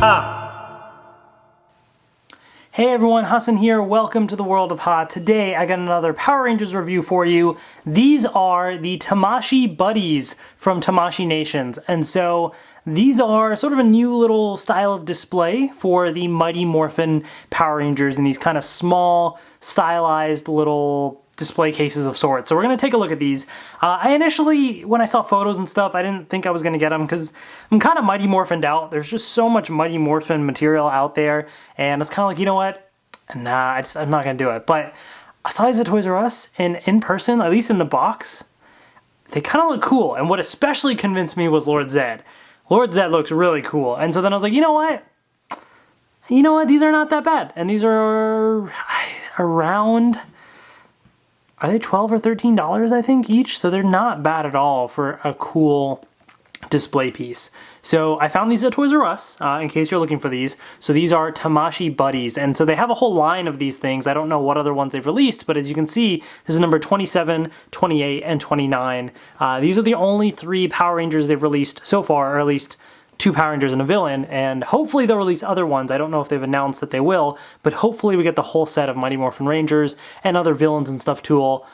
Ha! Hey everyone, Hassan here. Welcome to the world of Ha. Today I got another Power Rangers review for you. These are the Tamashii buddies from Tamashii Nations. And so these are sort of a new little style of display for the Mighty Morphin Power Rangers in these kind of small, stylized little display cases of sorts. So we're going to take a look at these. I initially, when I saw photos and stuff, I didn't think I was going to get them because I'm kind of Mighty Morphined out. There's just so much Mighty Morphin material out there, and it's kind of like, you know what? Nah, I'm not going to do it. But I saw these at Toys R Us, and in person, at least in the box, they kind of look cool. And what especially convinced me was Lord Zedd. Lord Zedd looks really cool. And so then I was like, you know what? These are not that bad. And these are around... Are they $12 or $13, I think, each? So they're not bad at all for a cool display piece. So I found these at Toys R Us, in case you're looking for these. So these are Tamashii buddies. And so they have a whole line of these things. I don't know what other ones they've released, but as you can see, this is number 27, 28, and 29. These are the only 3 Power Rangers they've released so far, or at least 2 Power Rangers and a villain, and hopefully they'll release other ones. I don't know if they've announced that they will, but hopefully we get the whole set of Mighty Morphin Rangers and other villains and stuff too,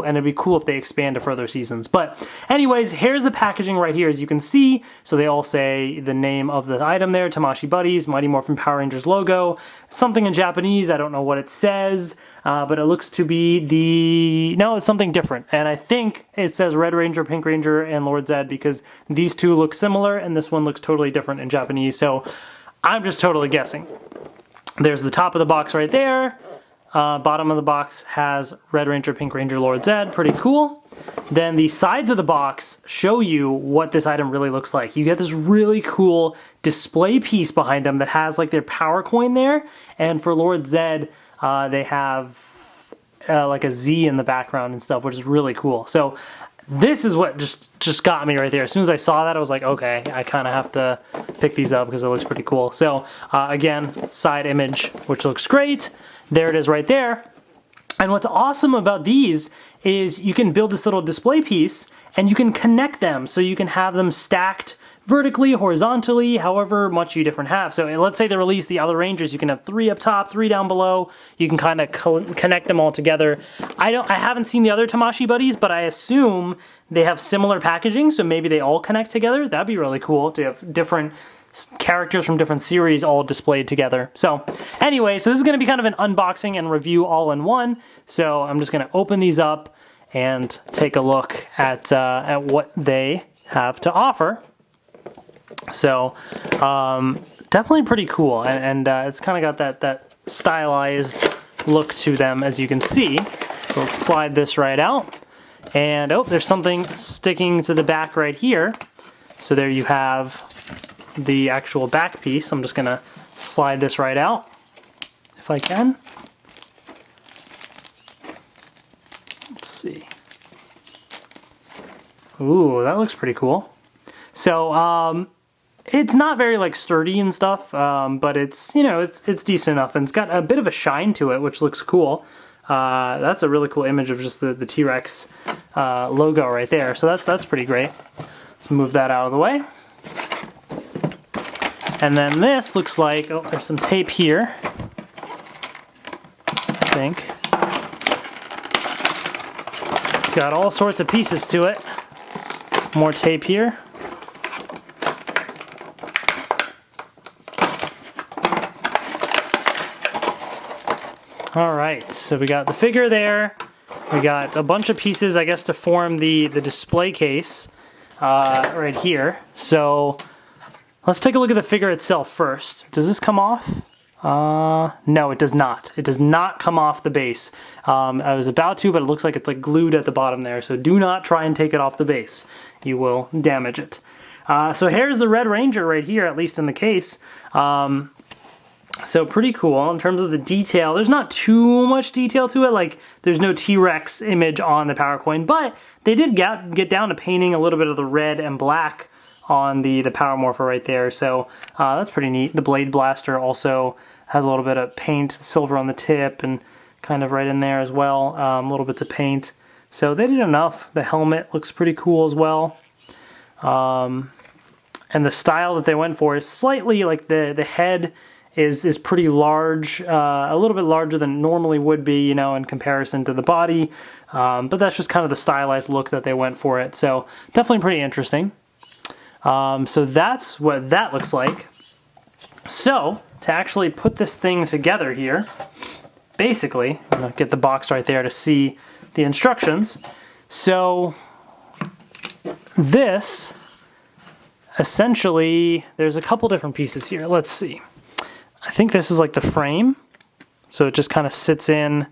and it'd be cool if they expand to further seasons. But anyways, here's the packaging right here, as you can see. So they all say the name of the item there, Tamashii Buddies, Mighty Morphin Power Rangers logo, something in Japanese, I don't know what it says, but it looks to be no, it's something different. And I think it says Red Ranger, Pink Ranger, and Lord Zedd because these two look similar and this one looks totally different in Japanese. So I'm just totally guessing. There's the top of the box right there. Bottom of the box has Red Ranger, Pink Ranger, Lord Zedd. Pretty cool. Then the sides of the box show you what this item really looks like. You get this really cool display piece behind them that has like their power coin there. And for Lord Zedd, they have like a Z in the background and stuff, which is really cool. So this is what just got me right there. As soon as I saw that, I was like, okay, I kind of have to pick these up because it looks pretty cool. So again, side image, which looks great. There it is right there. And what's awesome about these is you can build this little display piece and you can connect them. So you can have them stacked vertically, horizontally, however much you different have. So let's say they release the other Rangers, you can have 3 up top, 3 down below. You can kind of connect them all together. I haven't seen the other Tamashii buddies, but I assume they have similar packaging, so maybe they all connect together. That'd be really cool to have different characters from different series all displayed together. So anyway, so this is going to be kind of an unboxing and review all in one. So I'm just going to open these up and take a look at what they have to offer. So definitely pretty cool, and it's kind of got that stylized look to them, as you can see. So let's slide this right out, and oh, there's something sticking to the back right here. So there you have the actual back piece. I'm just gonna slide this right out if I can. Let's see. Ooh, that looks pretty cool. So it's not very like sturdy and stuff, but it's, you know, it's decent enough, and it's got a bit of a shine to it, which looks cool. That's a really cool image of just the T-Rex logo right there. So that's pretty great. Let's move that out of the way. And then this looks like, oh, there's some tape here, I think. It's got all sorts of pieces to it. More tape here. All right, so we got the figure there. We got a bunch of pieces, I guess, to form the display case right here. So let's take a look at the figure itself first. Does this come off? No, it does not. It does not come off the base. I was about to, but it looks like it's like glued at the bottom there. So do not try and take it off the base. You will damage it. So here's the Red Ranger right here, at least in the case. So pretty cool in terms of the detail. There's not too much detail to it. Like there's no T-Rex image on the power coin, but they did get down to painting a little bit of the red and black on the Power Morpher right there. So that's pretty neat. The Blade Blaster also has a little bit of paint, silver on the tip, and kind of right in there as well. Little bits of paint. So they did enough. The helmet looks pretty cool as well. And the style that they went for is slightly like the head is pretty large, a little bit larger than it normally would be, you know, in comparison to the body. But that's just kind of the stylized look that they went for it. So definitely pretty interesting. So that's what that looks like. So to actually put this thing together here, basically, I'm gonna get the box right there to see the instructions. So this, essentially, there's a couple different pieces here. Let's see. I think this is like the frame. So it just kind of sits in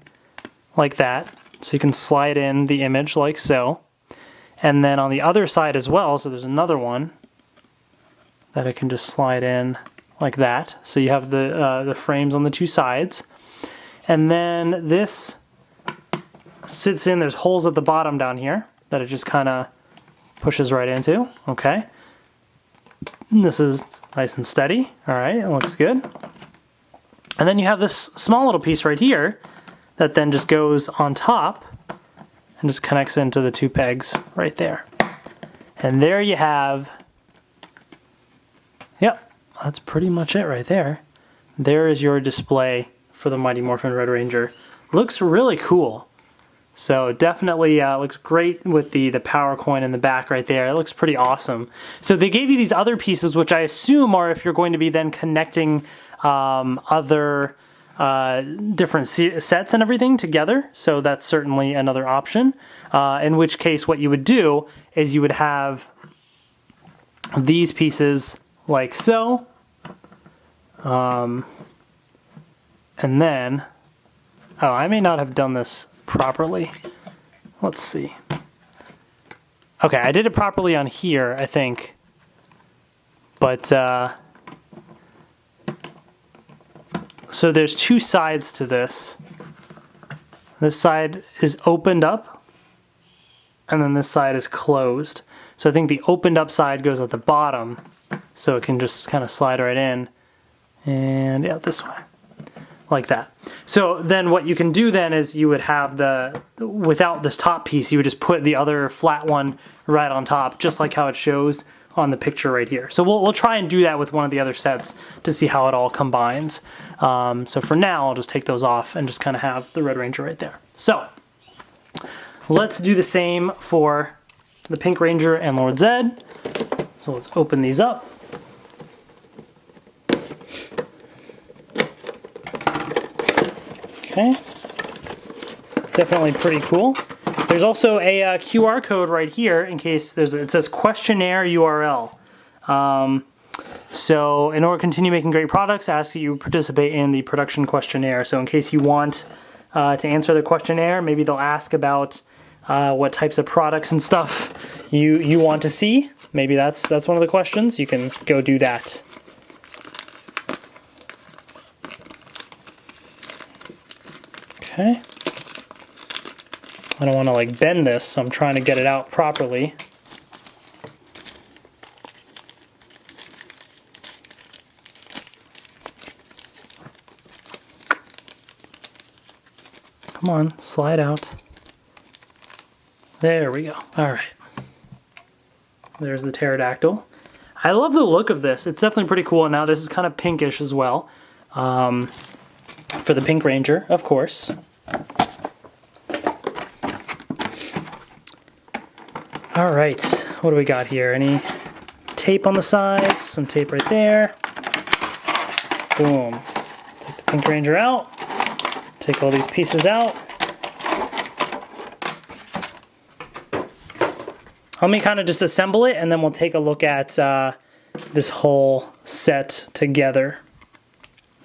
like that. So you can slide in the image like so. And then on the other side as well, so there's another one that I can just slide in like that. So you have the frames on the two sides. And then this sits in, there's holes at the bottom down here that it just kind of pushes right into, okay. And this is nice and steady, all right, it looks good. And then you have this small little piece right here that then just goes on top and just connects into the two pegs right there. And there you have, yep, that's pretty much it right there. There is your display for the Mighty Morphin Red Ranger. Looks really cool. So definitely looks great with the power coin in the back right there. It looks pretty awesome. So they gave you these other pieces, which I assume are if you're going to be then connecting other different sets and everything together. So that's certainly another option. In which case what you would do is you would have these pieces like so. And then, oh, I may not have done this properly. Let's see. Okay, I did it properly on here, I think. But, so there's two sides to this. This side is opened up, and then this side is closed. So I think the opened up side goes at the bottom, so it can just kind of slide right in. And yeah, this way. Like that. So then what you can do then is you would have without this top piece, you would just put the other flat one right on top, just like how it shows on the picture right here. So we'll try and do that with one of the other sets to see how it all combines. So for now, I'll just take those off and just kind of have the Red Ranger right there. So let's do the same for the Pink Ranger and Lord Zedd. So let's open these up. Okay, definitely pretty cool. There's also a QR code right here in case it says questionnaire URL. So in order to continue making great products, I ask that you participate in the production questionnaire. So in case you want to answer the questionnaire, maybe they'll ask about what types of products and stuff you want to see. Maybe that's one of the questions. You can go do that. Okay. I don't want to like bend this, so I'm trying to get it out properly. Come on, slide out. There we go. All right. There's the pterodactyl. I love the look of this. It's definitely pretty cool. Now this is kind of pinkish as well. For the Pink Ranger, of course. All right, what do we got here? Any tape on the sides? Some tape right there. Boom. Take the Pink Ranger out. Take all these pieces out. Let me kind of just assemble it, and then we'll take a look at this whole set together.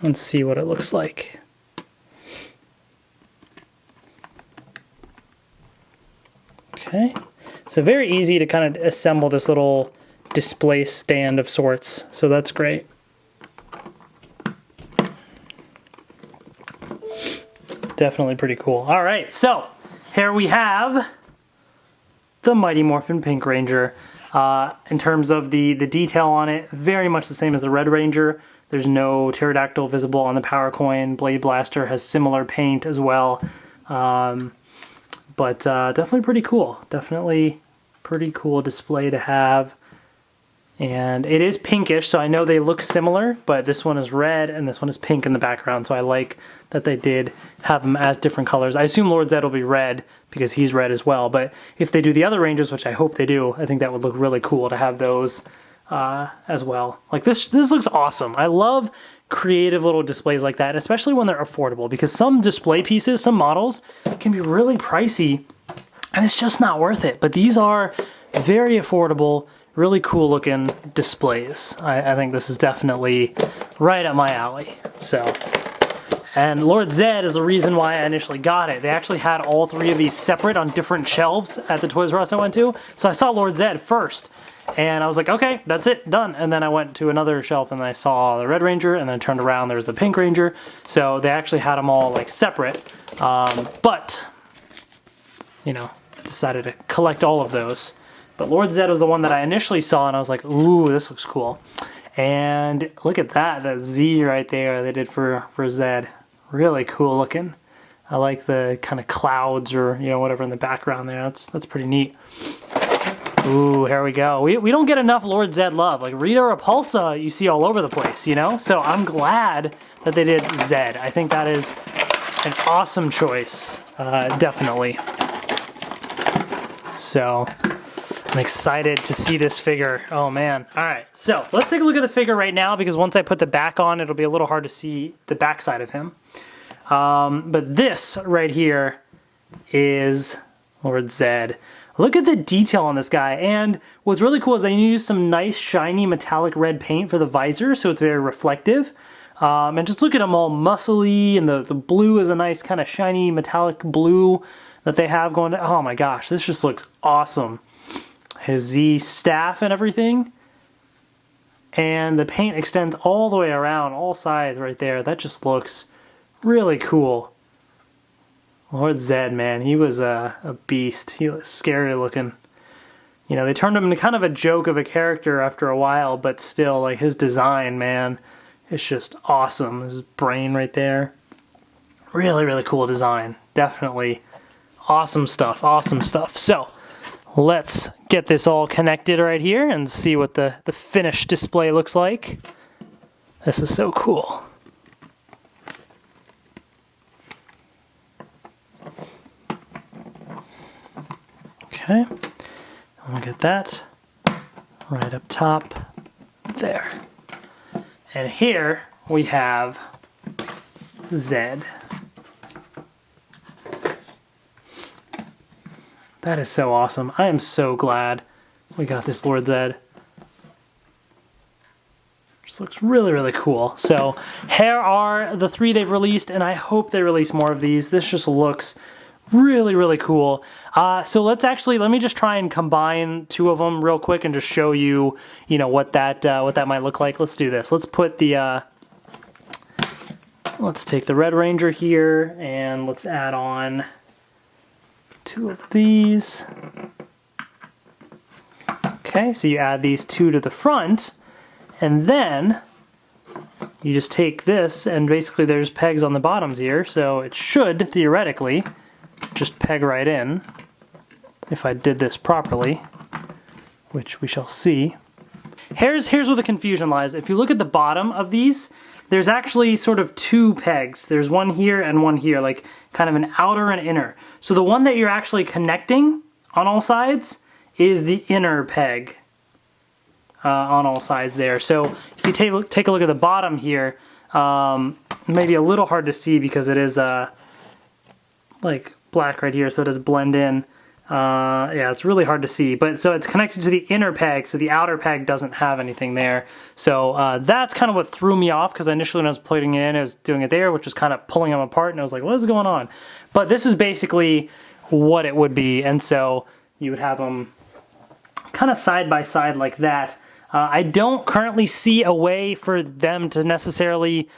Let's see what it looks like. Okay, so very easy to kind of assemble this little display stand of sorts, so that's great. Definitely pretty cool. All right, so here we have the Mighty Morphin Pink Ranger. In terms of the detail on it, very much the same as the Red Ranger. There's no pterodactyl visible on the power coin. Blade Blaster has similar paint as well. But definitely pretty cool. Definitely pretty cool display to have And it is pinkish, so I know they look similar, but this one is red and this one is pink in the background, so I like that they did have them as different colors. I assume Lord Zedd will be red because he's red as well, but if they do the other Rangers, which I hope they do, I think that would look really cool to have those as well. Like this looks awesome. I love creative little displays like that, especially when they're affordable, because some display pieces, some models can be really pricey and it's just not worth it. But these are very affordable, really cool looking displays. I think this is definitely right up my alley. So, and Lord Zedd is the reason why I initially got it. They actually had all three of these separate on different shelves at the Toys R Us I went to. So I saw Lord Zedd first and I was like, okay, that's it, done. And then I went to another shelf and I saw the Red Ranger, and then I turned around, there was the Pink Ranger. So they actually had them all like separate. But, you know, decided to collect all of those. But Lord Zedd was the one that I initially saw, and I was like, ooh, this looks cool. And look at that Z right there they did for Zedd. Really cool looking. I like the kind of clouds or, you know, whatever in the background there. That's pretty neat. Ooh, here we go. We don't get enough Lord Zedd love. Like Rita Repulsa you see all over the place, you know? So I'm glad that they did Zedd. I think that is an awesome choice, definitely. So I'm excited to see this figure. Oh man. All right, so let's take a look at the figure right now, because once I put the back on, it'll be a little hard to see the back side of him. But this right here is Lord Zedd. Look at the detail on this guy. And what's really cool is they used some nice shiny metallic red paint for the visor, so it's very reflective. And just look at him all muscly, and the blue is a nice kind of shiny metallic blue that they have going. Oh my gosh, this just looks awesome. His Z staff and everything. And the paint extends all the way around, all sides right there. That just looks really cool. Lord Zedd, man, he was a beast. He was scary looking. You know, they turned him into kind of a joke of a character after a while, but still, like, his design, man, it's just awesome. His brain right there. Really, really cool design. Definitely awesome stuff, awesome stuff. So, let's get this all connected right here and see what the finished display looks like. This is so cool. Okay, I'm gonna get that right up top there. And here we have Zedd. That is so awesome. I am so glad we got this Lord Zedd. Just looks really, really cool. So here are the three they've released, and I hope they release more of these. This just looks really, really cool. So let me just try and combine two of them real quick and just show you, you know, what that might look like. Let's do this. Let's put the, let's take the Red Ranger here and let's add on two of these. Okay, so you add these two to the front, and then you just take this, and basically there's pegs on the bottoms here, so it should theoretically just peg right in if I did this properly, which we shall see. Here's where the confusion lies. If you look at the bottom of these, there's actually sort of two pegs. There's one here and one here, like kind of an outer and inner. So the one that you're actually connecting on all sides is the inner peg on all sides there. So if you take a look at the bottom here, maybe a little hard to see because it is like black right here, so it does blend in. Yeah, it's really hard to see, but so it's connected to the inner peg, so the outer peg doesn't have anything there. So that's kind of what threw me off, because initially when I was putting it in, I was doing it there, which was kind of pulling them apart, and I was like, what is going on? But this is basically what it would be, and so you would have them kind of side by side like that. I don't currently see a way for them to necessarily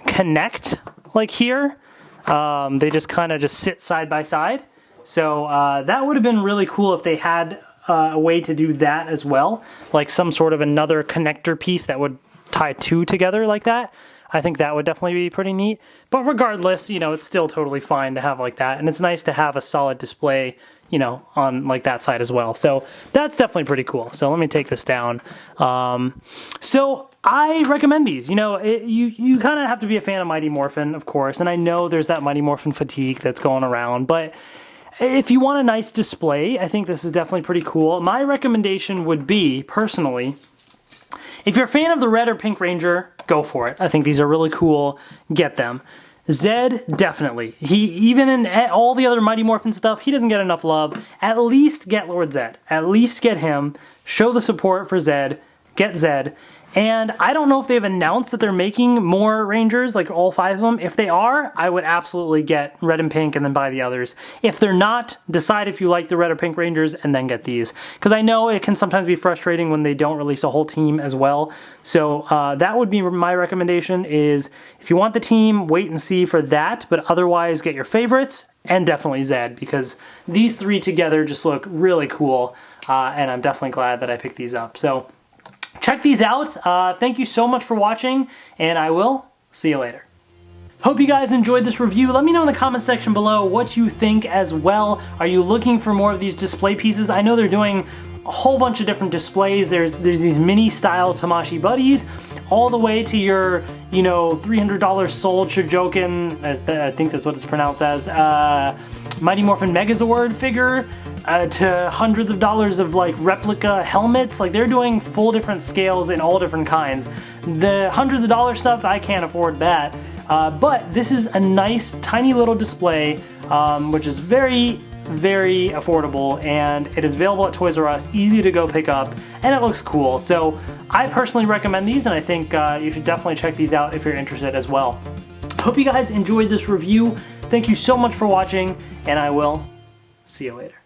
connect like here. They just kind of just sit side by side. So that would have been really cool if they had a way to do that as well, like some sort of another connector piece that would tie two together like that. I think that would definitely be pretty neat. But regardless, you know, it's still totally fine to have like that. And it's nice to have a solid display, you know, on like that side as well. So that's definitely pretty cool. So let me take this down. So I recommend these. You know, you kind of have to be a fan of Mighty Morphin, of course. And I know there's that Mighty Morphin fatigue that's going around. But if you want a nice display, I think this is definitely pretty cool. My recommendation would be, personally, if you're a fan of the red or pink Ranger, go for it. I think these are really cool. Get them. Zedd, definitely. Even in all the other Mighty Morphin stuff, he doesn't get enough love. At least get Lord Zedd. At least get him. Show the support for Zedd. Get Zedd. And I don't know if they've announced that they're making more Rangers, like all 5 of them. If they are, I would absolutely get red and pink and then buy the others. If they're not, decide if you like the red or pink Rangers and then get these. Because I know it can sometimes be frustrating when they don't release a whole team as well. So that would be my recommendation, is if you want the team, wait and see for that. But otherwise, get your favorites and definitely Zedd, because these 3 together just look really cool. And I'm definitely glad that I picked these up. So check these out. Thank you so much for watching, and I will see you later. Hope you guys enjoyed this review. Let me know in the comment section below what you think as well. Are you looking for more of these display pieces? I know they're doing a whole bunch of different displays. There's these mini style Tamashii buddies, all the way to your, you know, $300 sold Shojoken, I think that's what it's pronounced as, Mighty Morphin Megazord figure, to hundreds of dollars of like replica helmets. Like, they're doing full different scales in all different kinds. The hundreds of dollar stuff, I can't afford that. But this is a nice tiny little display, which is very, very affordable, and it is available at Toys R Us, easy to go pick up, and it looks cool. So I personally recommend these, and I think you should definitely check these out if you're interested as well. Hope you guys enjoyed this review. Thank you so much for watching, and I will see you later.